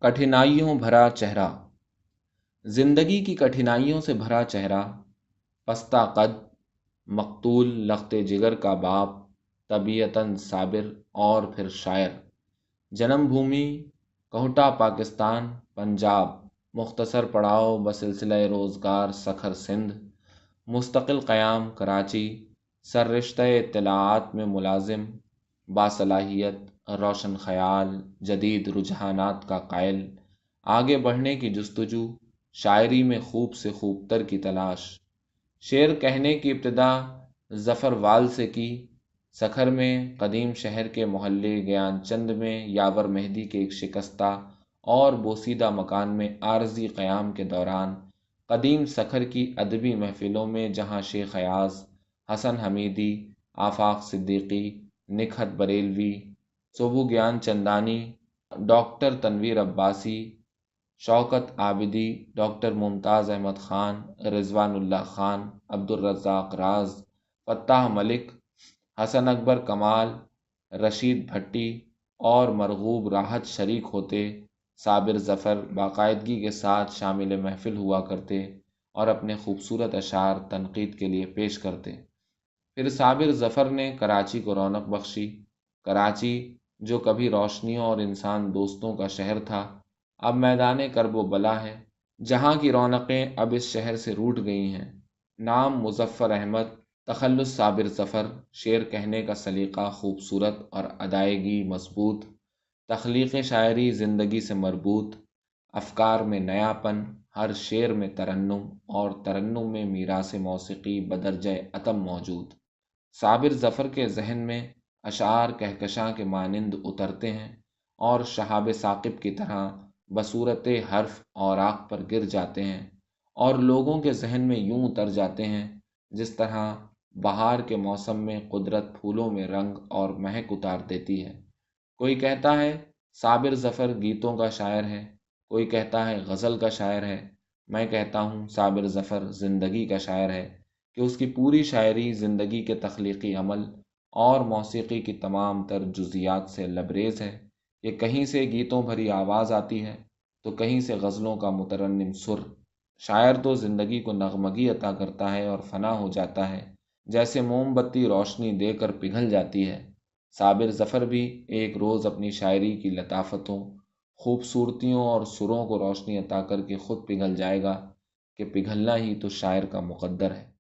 कठिनाइयों भरा चेहरा। जिंदगी की कठिनाइयों से भरा चेहरा, पस्ता कद, मकतूल लख्ते जिगर का बाप, तबीयतन साबिर और फिर शायर। जन्मभूमि कोहटा पाकिस्तान, पंजाब, मुख्तसर पड़ाव बसिलसिला रोज़गार सखर सिंध, मुस्तकिल क़याम कराची, सररिश्ते इत्तलाआत में मुलाजिम, बासलाहियत, रोशन ख़याल, जदीद रुझानात का कायल, आगे बढ़ने की जुस्तजू, शायरी में खूब से खूब तर की तलाश। शेर कहने की इब्तिदा ज़फ़र वाल से की, सखर में कदीम शहर के मोहल्ले ज्ञानचंद में यावर मेहदी के एक शिकस्ता और बोसीदा मकान में आरज़ी क़याम के दौरान, कदीम सखर की अदबी महफ़िलों में जहाँ शेख अयाज़, हसन हमीदी, आफाक सिद्दीकी, निखत बरेलवी, सोबू ज्ञान चंदानी, डॉक्टर तनवीर अब्बासी, शौकत आबिदी, डॉक्टर मुमताज़ अहमद ख़ान, रिज़वानुल्लाह ख़ान, अब्दुल रज़्ज़ाक़ राज, फ़त्ताह मलिक, हसन अकबर कमाल, रशीद भट्टी और मरगूब राहत शरीक होते, साबिर ज़फ़र बाकायदगी के साथ शामिल महफ़िल हुआ करते और अपने खूबसूरत अशार तनकीद के लिए पेश करते। फिर साबिर ज़फ़र ने कराची को रौनक बख्शी। कराची, जो कभी रोशनियों और इंसान दोस्तों का शहर था, अब मैदान करब बला है, जहाँ की रौनकें अब इस शहर से रूठ गई हैं। नाम मुज़फ़्फ़र अहमद, तख़ल्लुस साबिर ज़फ़र, शेर कहने का सलीक़ा खूबसूरत और अदायगी मज़बूत, तख्लीक़ शायरी ज़िंदगी से मरबूत, अफ़कार में नयापन, हर शेर में तरन्नुम और तरन्नुम में मीरास मौसीक़ी बदरजे अतम मौजूद। साबिर ज़फ़र के जहन में अशार कहकशां के मानिंद उतरते हैं और शहाब साक़िब की तरह बसूरत हर्फ औराक़ पर गिर जाते हैं और लोगों के जहन में यूं उतर जाते हैं जिस तरह बहार के मौसम में कुदरत फूलों में रंग और महक उतार देती है। कोई कहता है साबिर ज़फ़र गीतों का शायर है, कोई कहता है गज़ल का शायर है। मैं कहता हूँ साबिर ज़फ़र ज़िंदगी का शायर है कि उसकी पूरी शायरी ज़िंदगी के तख्लीक़ी अमल और मौसीक़ी की तमाम तर जुज़ियात से लबरेज़ है। ये कहीं से गीतों भरी आवाज़ आती है तो कहीं से गज़लों का मुतरन्निम सुर। शायर तो ज़िंदगी को नगमगी अता करता है और फ़ना हो जाता है, जैसे मोमबत्ती रोशनी देकर पिघल जाती है। साबिर ज़फ़र भी एक रोज़ अपनी शायरी की लताफ़तों, खूबसूरतियों और सुरों को रोशनी अता करके ख़ुद पिघल जाएगा कि पिघलना ही तो शायर का मुक़द्दर है।